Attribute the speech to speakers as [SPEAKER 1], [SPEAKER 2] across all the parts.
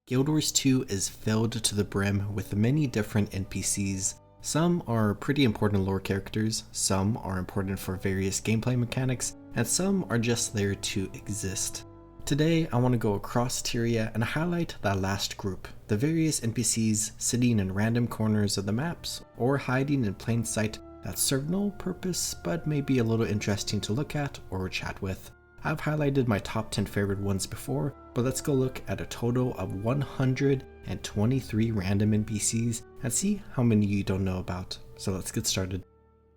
[SPEAKER 1] Guild Wars 2 is filled to the brim with many different NPCs. Some are pretty important lore characters, some are important for various gameplay mechanics, and some are just there to exist. Today I want to go across Tyria and highlight that last group, the various NPCs sitting in random corners of the maps or hiding in plain sight that serve no purpose but may be a little interesting to look at or chat with. I've highlighted my top 10 favorite ones before, but let's go look at a total of 123 random NPCs and see how many you don't know about. So let's get started.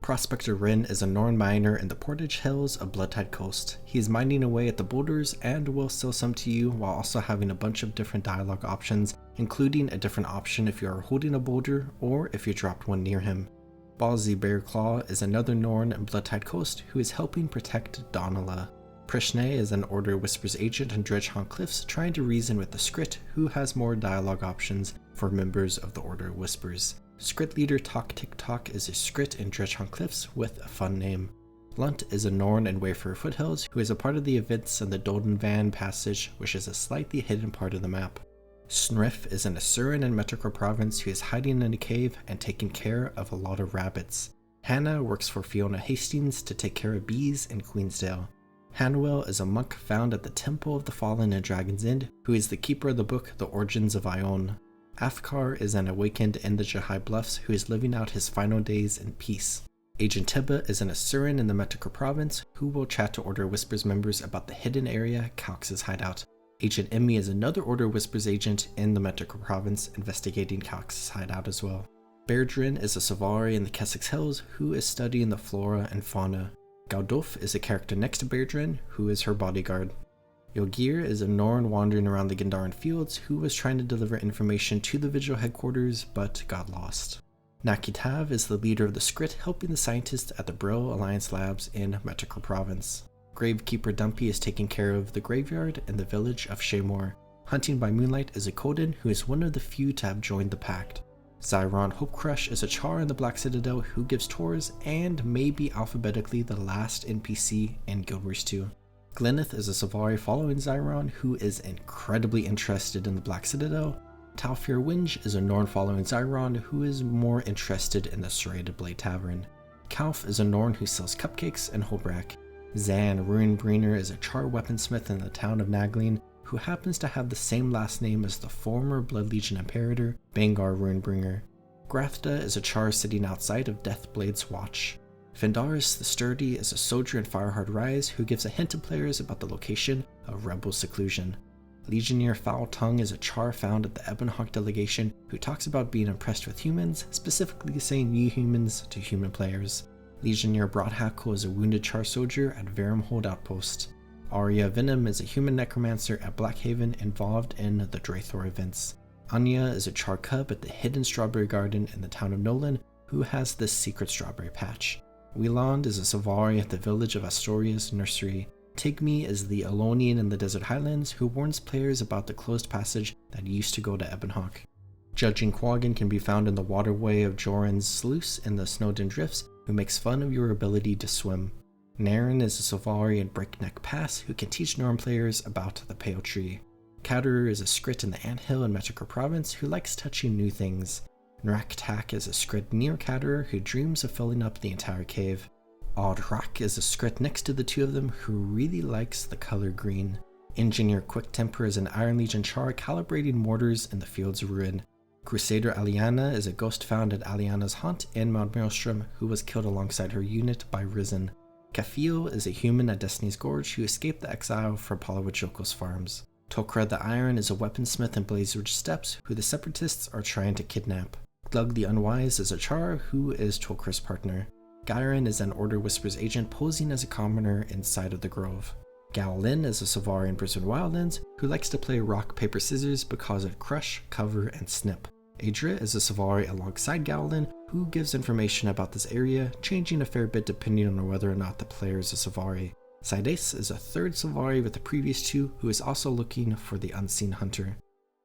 [SPEAKER 1] Prospector Rin is a Norn miner in the Portage Hills of Bloodtide Coast. He is mining away at the boulders and will sell some to you while also having a bunch of different dialogue options, including a different option if you are holding a boulder or if you dropped one near him. Ballsy Bearclaw is another Norn in Bloodtide Coast who is helping protect Donala. Prishne is an Order Whispers agent in Dredgehaunt Cliffs trying to reason with the Skrit, who has more dialogue options for members of the Order Whispers. Skrit leader Tok Tik Tok is a Skrit in Dredgehaunt Cliffs with a fun name. Lunt is a Norn in Wayfarer Foothills who is a part of the events in the Doldenvan Passage, which is a slightly hidden part of the map. Snriff is an Asuran in Metakor Province who is hiding in a cave and taking care of a lot of rabbits. Hannah works for Fiona Hastings to take care of bees in Queensdale. Hanwell is a monk found at the Temple of the Fallen in Dragon's End, who is the keeper of the book The Origins of Ion. Afkar is an awakened in the Jahai Bluffs who is living out his final days in peace. Agent Tiba is an Asuran in the Metakor province who will chat to Order Whispers members about the hidden area Calx's hideout. Agent Emmy is another Order Whispers agent in the Metakor province investigating Calx's hideout as well. Bairdrin is a Savari in the Kessex Hills who is studying the flora and fauna. Galdolf is a character next to Bairdrin, who is her bodyguard. Yogir is a Norn wandering around the Gandharan fields who was trying to deliver information to the Vigil headquarters but got lost. Nakitav is the leader of the Skrit helping the scientists at the Brill Alliance labs in Metakor province. Gravekeeper Dumpy is taking care of the graveyard in the village of Shaymore. Hunting by Moonlight is a Kodan who is one of the few to have joined the pact. Zyron Hopecrush is a Char in the Black Citadel who gives tours and may be alphabetically the last NPC in Guild Wars 2. Glenneth is a Savari following Zyron who is incredibly interested in the Black Citadel. Talfir Winge is a Norn following Zyron who is more interested in the Serrated Blade Tavern. Kalf is a Norn who sells cupcakes in Holbrak. Zan Ruinbriner is a Char weaponsmith in the town of Nagleen who happens to have the same last name as the former Blood Legion Imperator, Bangar Runebringer. Grathda is a Char sitting outside of Deathblade's watch. Fendaris the Sturdy is a soldier in Firehard Rise who gives a hint to players about the location of Rebel Seclusion. Legionnaire Foul Tongue is a Char found at the Ebonhawk delegation who talks about being impressed with humans, specifically saying new humans to human players. Legionnaire Broadhackle is a wounded Char soldier at Verimhold Outpost. Arya Venom is a human necromancer at Blackhaven involved in the Draethor events. Anya is a Char cub at the hidden strawberry garden in the town of Nolan who has this secret strawberry patch. Wieland is a Savari at the village of Astoria's nursery. Tigme is the Elonian in the Desert Highlands who warns players about the closed passage that used to go to Ebonhawk. Judging Quaggan can be found in the waterway of Joran's Sluice in the Snowden Drifts who makes fun of your ability to swim. Naren is a Savari in Breakneck Pass who can teach Norn players about the Pale Tree. Cowderer is a Skrit in the Anthill in Metakor province who likes touching new things. Nraktak is a Skrit near Cowderer who dreams of filling up the entire cave. Audrak is a Skrit next to the two of them who really likes the color green. Engineer Quick Temper is an Iron Legion Char calibrating mortars in the Fields of Ruin. Crusader Aliana is a ghost found at Aliana's haunt in Mount Maelstrom who was killed alongside her unit by Risen. Kafiel is a human at Destiny's Gorge who escaped the exile from Palawajokos farms. Tokra the Iron is a weaponsmith in Blazeridge Steppes who the Separatists are trying to kidnap. Glug the Unwise is a Char who is Tolkra's partner. Gyron is an Order Whispers agent posing as a commoner inside of the Grove. Gaolin is a Savari in Brisbane Wildlands who likes to play rock, paper, scissors because of crush, cover, and snip. Adria is a Savari alongside Gaolin who gives information about this area, changing a fair bit depending on whether or not the player is a Savari. Sidace is a third Savari with the previous two who is also looking for the unseen hunter.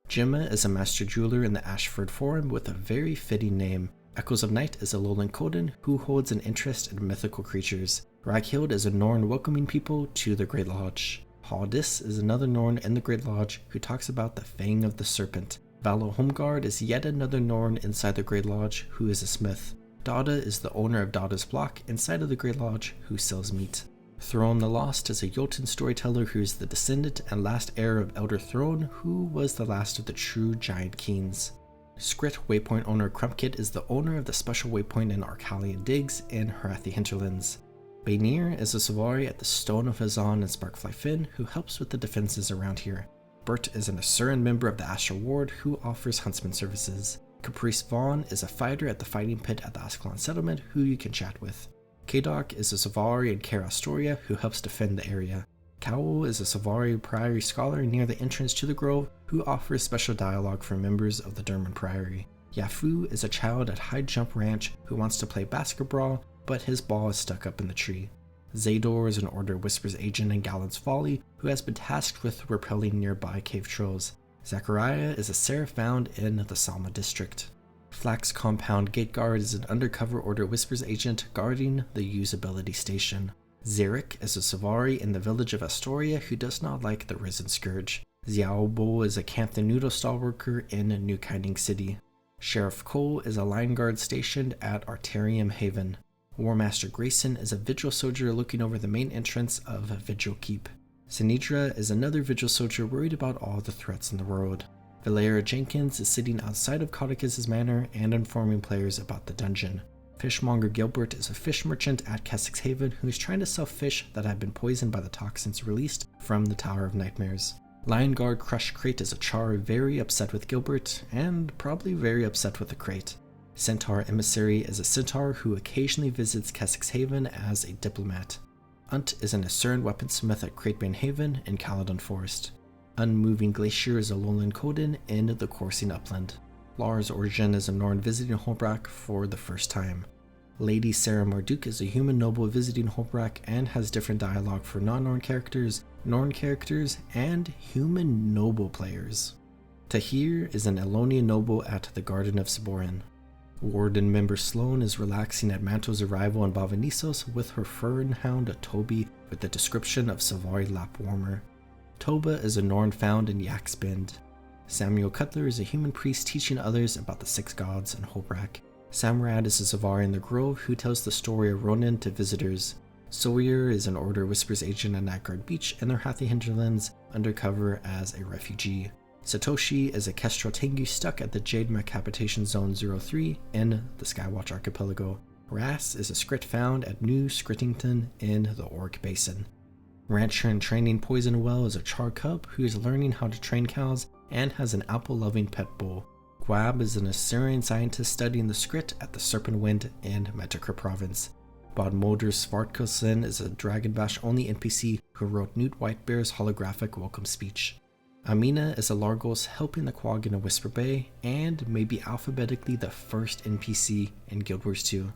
[SPEAKER 1] Gemma is a master jeweler in the Ashford Forum with a very fitting name. Echoes of Night is a Lowland Kodan who holds an interest in mythical creatures. Raghild is a Norn welcoming people to the Great Lodge. Haldis is another Norn in the Great Lodge who talks about the Fang of the Serpent. Valo Homeguard is yet another Norn inside the Great Lodge who is a smith. Dada is the owner of Dada's Block inside of the Great Lodge who sells meat. Throne the Lost is a Jotun storyteller who is the descendant and last heir of Elder Throne, who was the last of the true giant kings. Skrit Waypoint owner Crumpkit is the owner of the special waypoint in Arcalian Digs in Harathi Hinterlands. Baynir is a Savari at the Stone of Hazan and Sparkfly Finn who helps with the defenses around here. Bert is an Asuran member of the Astral Ward who offers huntsman services. Caprice Vaughn is a fighter at the fighting pit at the Ascalon settlement who you can chat with. Kadok is a Savari in Kaer Astoria who helps defend the area. Cowell is a Savari Priory scholar near the entrance to the Grove who offers special dialogue for members of the Derman Priory. Yafu is a child at High Jump Ranch who wants to play basketball, but his ball is stuck up in the tree. Zador is an Order Whispers agent in Gallant's Folly who has been tasked with repelling nearby cave trolls. Zachariah is a seraph found in the Salma district. Flax Compound Gateguard is an undercover Order Whispers agent guarding the usability station. Zarek is a Savari in the village of Astoria who does not like the Risen Scourge. Xiaobo is a Cantha Noodle stall worker in New Kinding City. Sheriff Cole is a line guard stationed at Arterium Haven. Warmaster Grayson is a Vigil soldier looking over the main entrance of Vigil Keep. Sinidra is another Vigil soldier worried about all the threats in the world. Valera Jenkins is sitting outside of Codicus's manor and informing players about the dungeon. Fishmonger Gilbert is a fish merchant at Kessex Haven who is trying to sell fish that have been poisoned by the toxins released from the Tower of Nightmares. Lion Guard Crush Crate is a char very upset with Gilbert, and probably very upset with the crate. Centaur Emissary is a centaur who occasionally visits Kessex Haven as a diplomat. Unt is an Asuran weaponsmith at Cratebane Haven in Caledon Forest. Unmoving Glacier is a lowland Coden in the coursing upland. Lars Origin is a Norn visiting Holbrook for the first time. Lady Sarah Marduk is a human noble visiting Holbrook and has different dialogue for non-Norn characters, Norn characters, and human noble players. Tahir is an Elonian noble at the Garden of Saborin. Warden member Sloan is relaxing at Manto's arrival in Bavanisos with her fern hound Toby with the description of Savari lap warmer. Toba is a Norn found in Yak's Bend. Samuel Cutler is a human priest teaching others about the six gods in Holbrook. Samrad is a Savari in the Grove who tells the story of Ronan to visitors. Sawyer is an Order Whispers agent at Nightguard Beach in their Hathi Hinterlands, undercover as a refugee. Satoshi is a Kestrel Tengu stuck at the Jade Capitation Zone 03 in the Skywatch Archipelago. Ras is a Skrit found at New Skrittington in the Orc Basin. Rancher and Training Poison Well is a char cub who is learning how to train cows and has an apple-loving pet bull. Gwab is an Assyrian scientist studying the Skrit at the Serpent Wind in Metakra Province. Bodmolder Svartkosen is a Dragon Bash only NPC who wrote Newt Whitebear's holographic welcome speech. Amina is a Largos helping the Quag in a Whisper Bay, and may be alphabetically the first NPC in Guild Wars 2.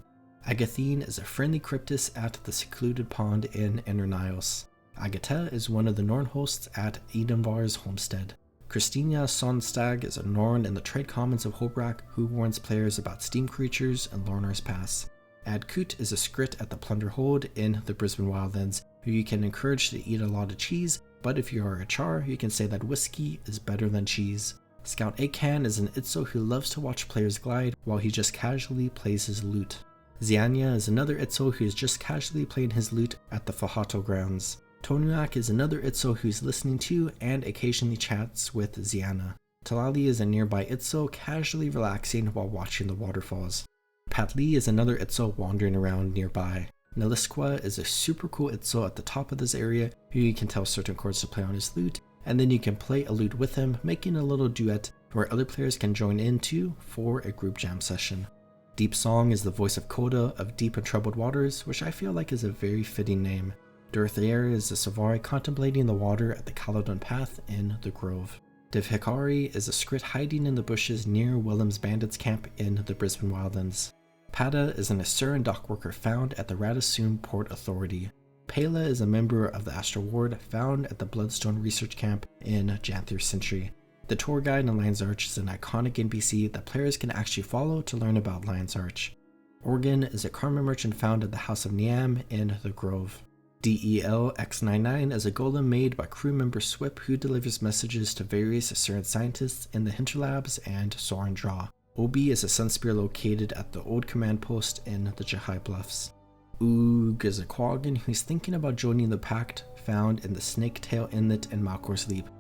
[SPEAKER 1] Agathene is a friendly Cryptus at the secluded pond in Enernios. Agata is one of the Norn hosts at Edenvar's homestead. Christina Sonstag is a Norn in the Trade Commons of Holbrook who warns players about steam creatures and Lornar's Pass. Adkut is a Skrit at the Plunder Hold in the Brisbane Wildlands who you can encourage to eat a lot of cheese, but if you are a char, you can say that whiskey is better than cheese. Scout Akan is an Itzo who loves to watch players glide while he just casually plays his lute. Ziania is another Itzo who is just casually playing his lute at the Fahato grounds. Tonuak is another Itzo who's listening to and occasionally chats with Ziana. Talali is a nearby Itzo casually relaxing while watching the waterfalls. Patli is another Itzo wandering around nearby. Nalisqua is a super cool Itzo at the top of this area who you can tell certain chords to play on his lute, and then you can play a lute with him, making a little duet where other players can join in too for a group jam session. Deep Song is the voice of Coda of Deep and Troubled Waters, which I feel like is a very fitting name. Durthair is a Savari contemplating the water at the Caledon Path in the Grove. Div Hikari is a Skrit hiding in the bushes near Willem's Bandits camp in the Brisbane Wildlands. Pada is an Asuran dockworker found at the Radissoon Port Authority. Pela is a member of the Astral Ward found at the Bloodstone Research Camp in Janthir Century. The tour guide in Lion's Arch is an iconic NPC that players can actually follow to learn about Lion's Arch. Organ is a Karma merchant found at the House of Niam in the Grove. DELX99 is a golem made by crew member Swip who delivers messages to various assortment scientists in the Hinterlabs and Soren Draw. Obi is a sunspear located at the old command post in the Jahai Bluffs. Oog is a Quaggan who's thinking about joining the pact found in the Snaketail Inlet in Malkor's Leap.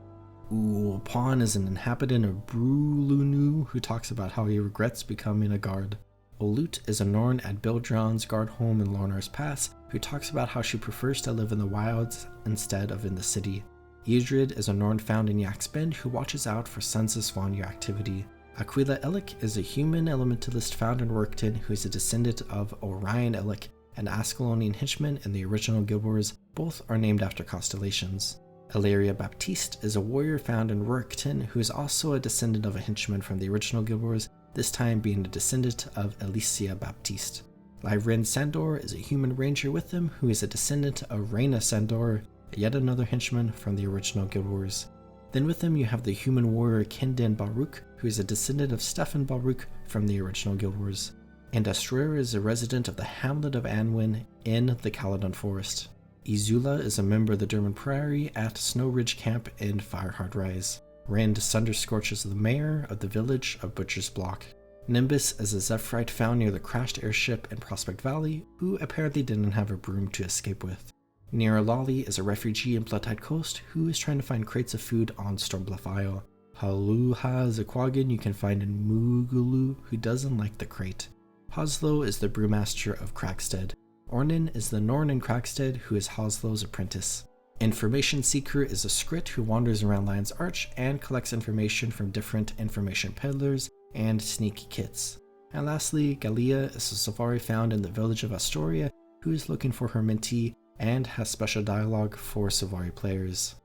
[SPEAKER 1] Pawn is an inhabitant of Brulunu who talks about how he regrets becoming a guard. Olut is a Norn at Bildron's guard home in Lornar's Pass who talks about how she prefers to live in the wilds instead of in the city. Idrid is a Norn found in Yak's Bend who watches out for census Vanya activity. Aquila Elik is a human elementalist found in Workton who is a descendant of Orion Elik, an Ascalonian henchman in the original Guild Wars. Both are named after constellations. Ilaria Baptiste is a warrior found in Workton who is also a descendant of a henchman from the original Guild Wars, this time being a descendant of Alicia Baptiste. Lyrin Sandor is a human ranger with him who is a descendant of Reyna Sandor, yet another henchman from the original Guild Wars. Then with him you have the human warrior Kendin Balruk, who is a descendant of Stefan Balruk from the original Guild Wars. And Astrur is a resident of the hamlet of Anwin in the Caledon Forest. Izula is a member of the Derman Priory at Snow Ridge Camp in Fireheart Rise. Rand Sunderscorch is the mayor of the village of Butcher's Block. Nimbus is a Zephyrite found near the crashed airship in Prospect Valley, who apparently didn't have a broom to escape with. Nira Lolly is a refugee in Bloodtide Coast who is trying to find crates of food on Stormbluff Isle. Haluha is a Quaggan you can find in Moogulu who doesn't like the crate. Hoslo is the brewmaster of Crackstead. Ornan is the Norn in Crackstead who is Hoslo's apprentice. Information Seeker is a Skrit who wanders around Lion's Arch and collects information from different information peddlers and sneak kits. And lastly, Galia is a Safari found in the village of Astoria who is looking for her mentee and has special dialogue for Safari players.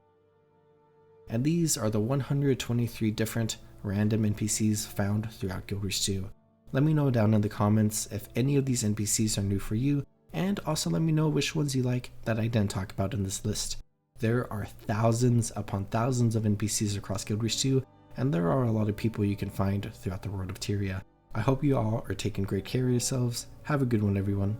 [SPEAKER 1] And these are the 123 different random NPCs found throughout Guild Wars 2. Let me know down in the comments if any of these NPCs are new for you, and also let me know which ones you like that I didn't talk about in this list. There are thousands upon thousands of NPCs across Guild Wars 2, and there are a lot of people you can find throughout the world of Tyria. I hope you all are taking great care of yourselves. Have a good one, everyone.